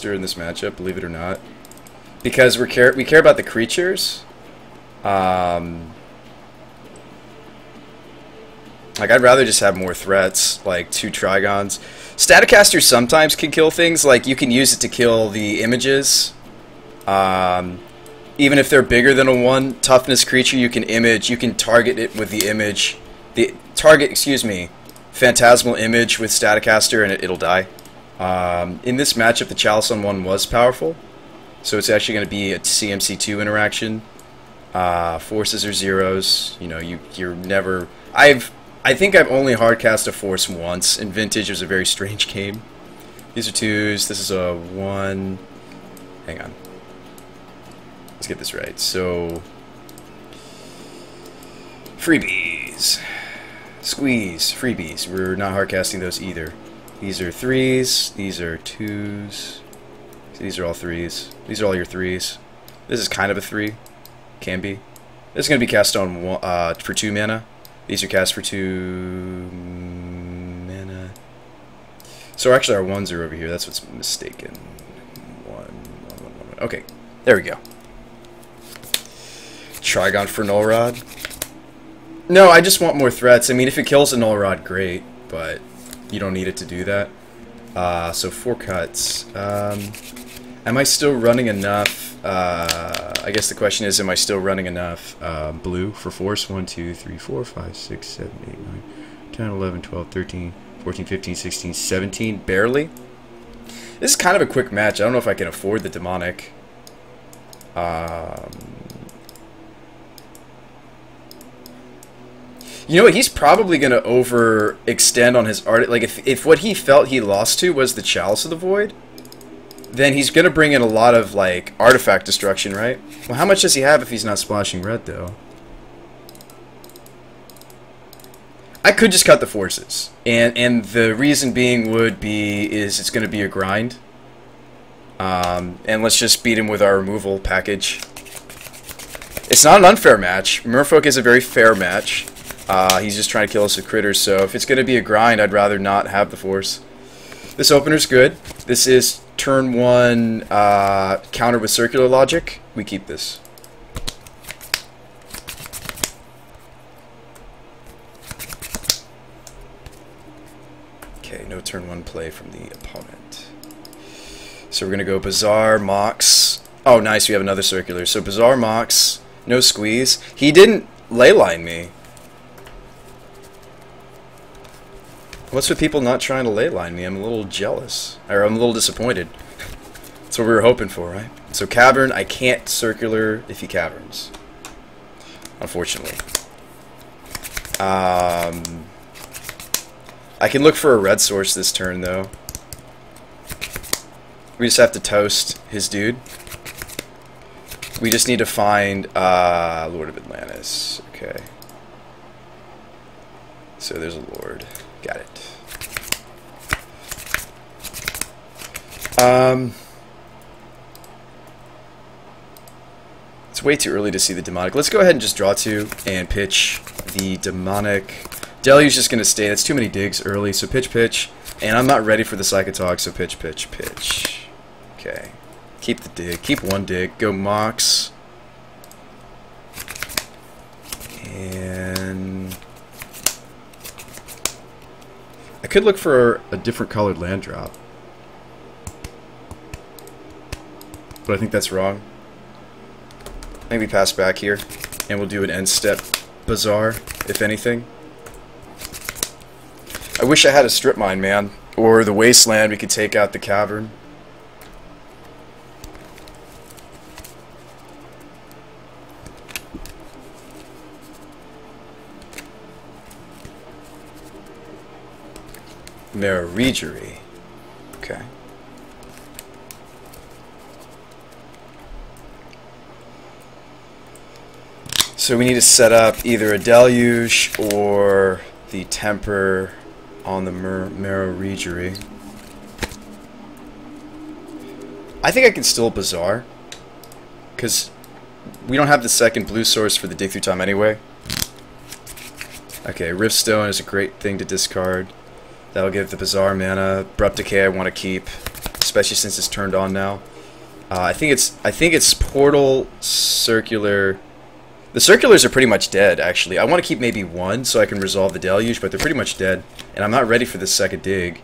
in this matchup, believe it or not, because we care about the creatures. Like, I'd rather just have more threats, like 2 Trigons. Staticasters sometimes can kill things, like you can use it to kill the images. Even if they're bigger than a 1 toughness creature, you can target it with the image. Phantasmal image with Staticaster, and it'll die. In this matchup, the Chalice on 1 was powerful, so it's actually going to be a CMC2 interaction. Forces are 0s. You know, you're never... I think I've only hardcast a force once. In Vintage, it was a very strange game. These are 2s. This is a 1. Hang on. Let's get this right. So, freebies. Squeeze. Freebies. We're not hardcasting those either. These are 3s. These are 2s. So these are all 3s. These are all your 3s. This is kind of a 3. Can be. This is going to be cast on for 2 mana. These are cast for 2 mana. So actually our 1s are over here. That's what's mistaken. 1. Okay, there we go. Trigon for Null Rod. No, I just want more threats. I mean, if it kills a Null Rod, great, but you don't need it to do that. So 4 cuts. Am I still running enough? I guess the question is, am I still running enough blue for force? 1, 2, 3, 4, 5, 6, 7, 8, 9, 10, 11, 12, 13, 14, 15, 16, 17. Barely. This is kind of a quick match. I don't know if I can afford the demonic. You know what? He's probably going to overextend on his art. Like, if what he felt he lost to was the Chalice of the Void, then he's going to bring in a lot of, like, artifact destruction, right? Well, how much does he have if he's not splashing red, though? I could just cut the forces. And the reason being is it's going to be a grind. And let's just beat him with our removal package. It's not an unfair match. Merfolk is a very fair match. He's just trying to kill us with critters, so if it's going to be a grind, I'd rather not have the force. This opener's good. This is turn 1 counter with circular logic. We keep this. Okay, no turn 1 play from the opponent. So we're going to go Bazaar, Mox. Oh, nice, we have another circular. So Bazaar, Mox, no squeeze. He didn't leyline me. What's with people not trying to leyline me? I'm a little jealous. Or I'm a little disappointed. That's what we were hoping for, right? So Cavern, I can't circular if he caverns. Unfortunately. I can look for a red source this turn, though. We just have to toast his dude. We just need to find Lord of Atlantis. Okay. So there's a Lord. Got it. It's way too early to see the demonic. Let's go ahead and just draw 2 and pitch the demonic. Deluge's just going to stay. That's too many digs early, so pitch, pitch. And I'm not ready for the Psychotog, so pitch, pitch, pitch. Okay. Keep the dig. Keep 1 dig. Go Mox. And I could look for a different colored land drop. But I think that's wrong. I think we pass back here, and we'll do an end step Bazaar, if anything. I wish I had a strip mine, man. Or the Wasteland, we could take out the Cavern. Mararegery. Okay. So we need to set up either a Deluge or the Temper on the Mararegery. I think I can still Bazaar, because we don't have the second blue source for the dig through time anyway. Okay, Riftstone is a great thing to discard. That'll give the Bazaar mana. Abrupt Decay I want to keep. especially since it's turned on now. I think it's portal, circular. The circulars are pretty much dead, actually. I want to keep maybe one so I can resolve the deluge, but they're pretty much dead. And I'm not ready for this second dig.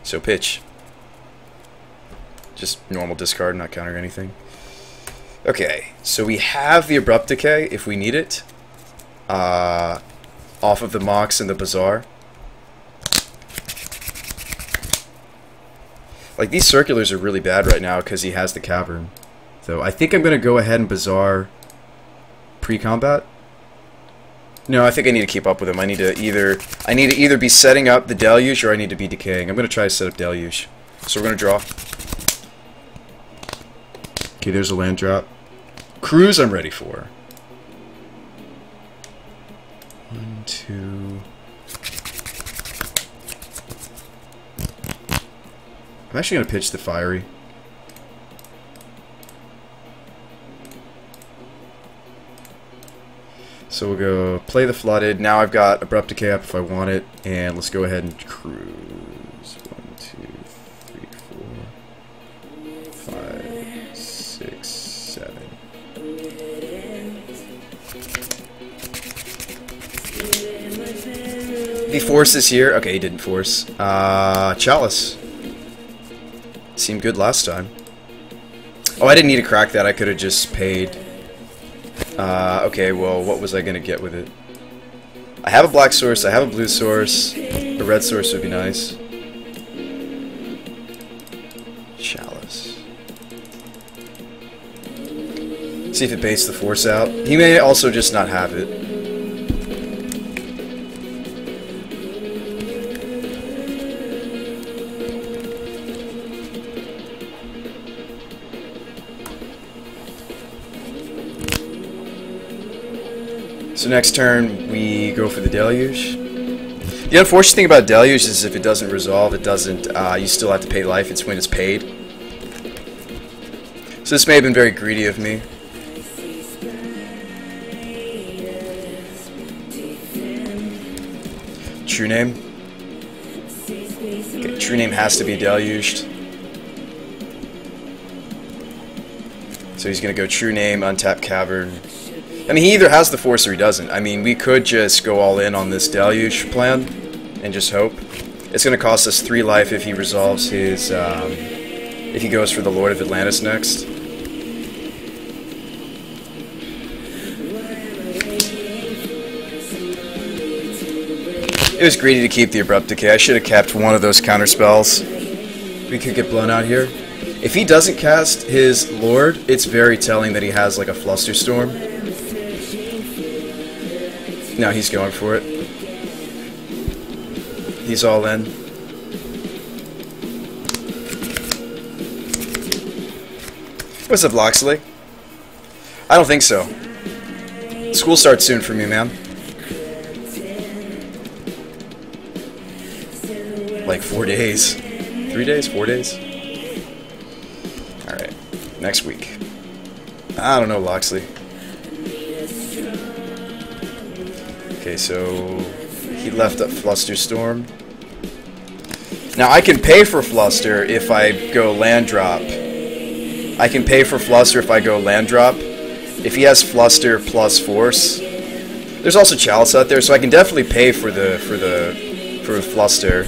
So pitch. Just normal discard, not counter anything. Okay, so we have the Abrupt Decay if we need it. Off of the Mox and the Bazaar. Like, these circulars are really bad right now because he has the Cavern. So I think I'm going to go ahead and Bazaar pre-combat. No, I think I need to keep up with him. I need to either be setting up the Deluge or I need to be decaying. I'm going to try to set up Deluge. So we're going to draw. Okay, there's a land drop. Cruise I'm ready for. 1, 2... I'm actually going to pitch the Fiery. So we'll go play the Flooded. Now I've got Abrupt Decay up if I want it. And let's go ahead and cruise. 1, 2, 3, 4, 5, 6, 7. He forces here. Okay, he didn't force. Chalice. Seemed good last time. Oh, I didn't need to crack that. I could have just paid. Okay, well, what was I going to get with it? I have a black source. I have a blue source. A red source would be nice. Chalice. See if it baits the force out. He may also just not have it. So next turn, we go for the Deluge. The unfortunate thing about Deluge is if it doesn't resolve, it doesn't, you still have to pay life. It's when it's paid. So this may have been very greedy of me. True Name. Okay, True Name has to be deluged. So he's going to go True Name, untap Cavern. I mean, he either has the force or he doesn't. I mean, we could just go all in on this Deluge plan and just hope. It's going to cost us 3 life if he resolves his, if he goes for the Lord of Atlantis next. It was greedy to keep the Abrupt Decay. I should have kept one of those counter spells. We could get blown out here. If he doesn't cast his Lord, it's very telling that he has like a Flusterstorm. No, he's going for it. He's all in. What's up, Loxley? I don't think so. School starts soon for me, man. Like 4 days. 3 days? 4 days? Alright. Next week. I don't know, Loxley. Okay, so he left up Flusterstorm. Now I can pay for Fluster if I go land drop. I can pay for Fluster if I go land drop. If he has Fluster plus Force. There's also Chalice out there, so I can definitely pay for the Fluster.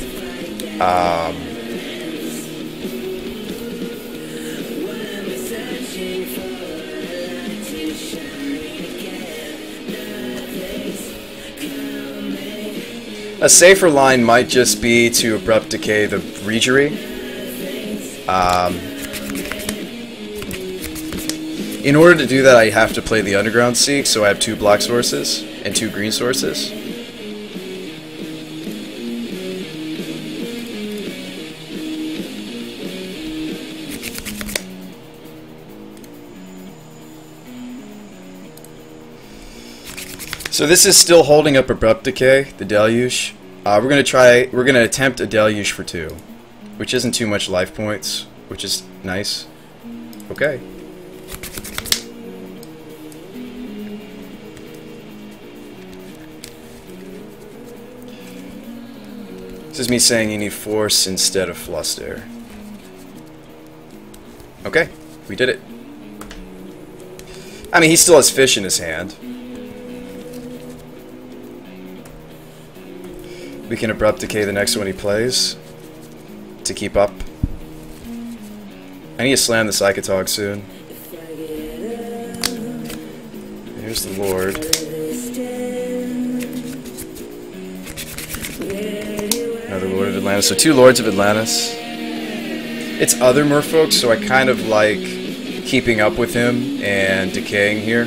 A safer line might just be to Abrupt Decay the Regery. In order to do that, I have to play the Underground Seek, so I have 2 black sources and 2 green sources. So this is still holding up Abrupt Decay, the Deluge. We're gonna attempt a Deluge for 2, which isn't too much life points, which is nice. Okay. This is me saying you need Force instead of Fluster. Okay, we did it. I mean, he still has fish in his hand. We can Abrupt Decay the next one he plays to keep up. I need to slam the Psychotog soon. Here's the Lord. Another Lord of Atlantis. So 2 Lords of Atlantis. It's other merfolk, so I kind of like keeping up with him and decaying here.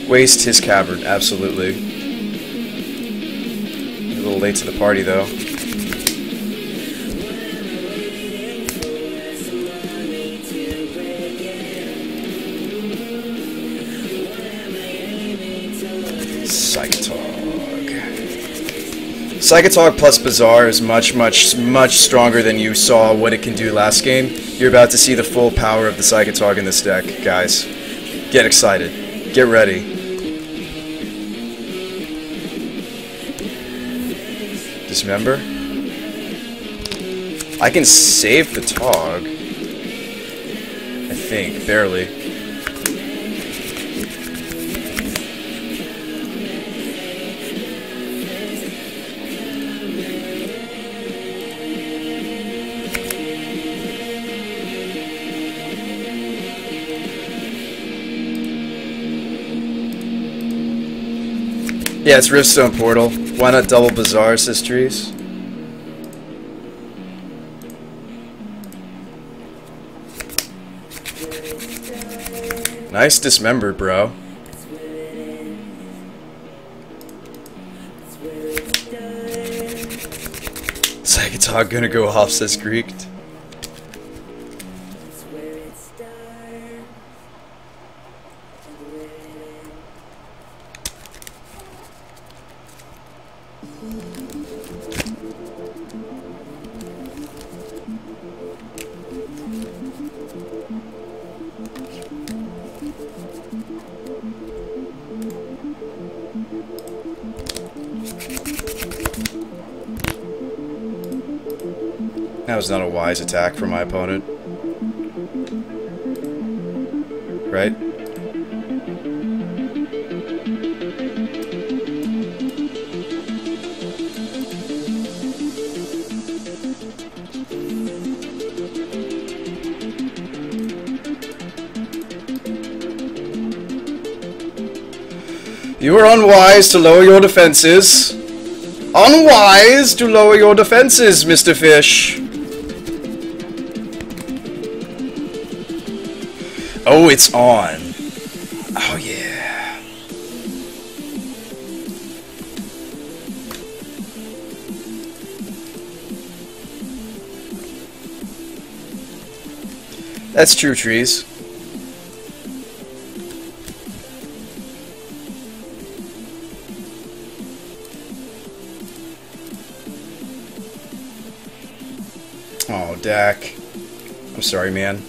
Waste his cavern, absolutely. A little late to the party, though. Psychotog plus Bazaar is much stronger than you saw what it can do last game. You're about to see the full power of the Psychotog in this deck, guys. Get excited. Get ready. Dismember. I can save the Tog. I think, barely. Yeah, it's Riftstone Portal. Why not double Bazaar, says Trees? Nice dismembered, bro. Psychotog gonna go off, says Greeked. That was not a wise attack from my opponent. Right? You were unwise to lower your defenses. Unwise to lower your defenses, Mr. Fish. Oh, it's on. Oh, yeah. That's true, Trees. Oh, Dak. I'm sorry, man.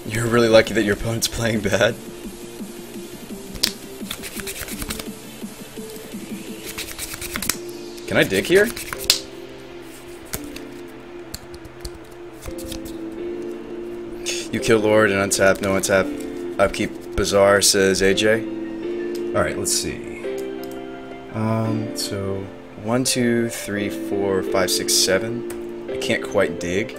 You're really lucky that your opponent's playing bad. Can I dig here? You kill Lord and untap, no untap. Upkeep Bazaar, says AJ. Alright, let's see. So 1, 2, 3, 4, 5, 6, 7. I can't quite dig.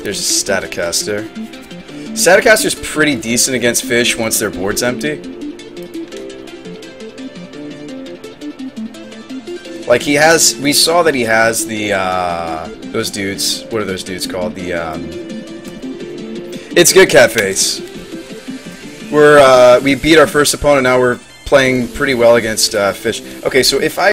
There's a Staticaster. Staticaster's pretty decent against fish once their board's empty. Like he has, we saw that he has the, those dudes, what are those dudes called? The, it's good, Catface. We beat our first opponent, now we're playing pretty well against fish. Okay, so if I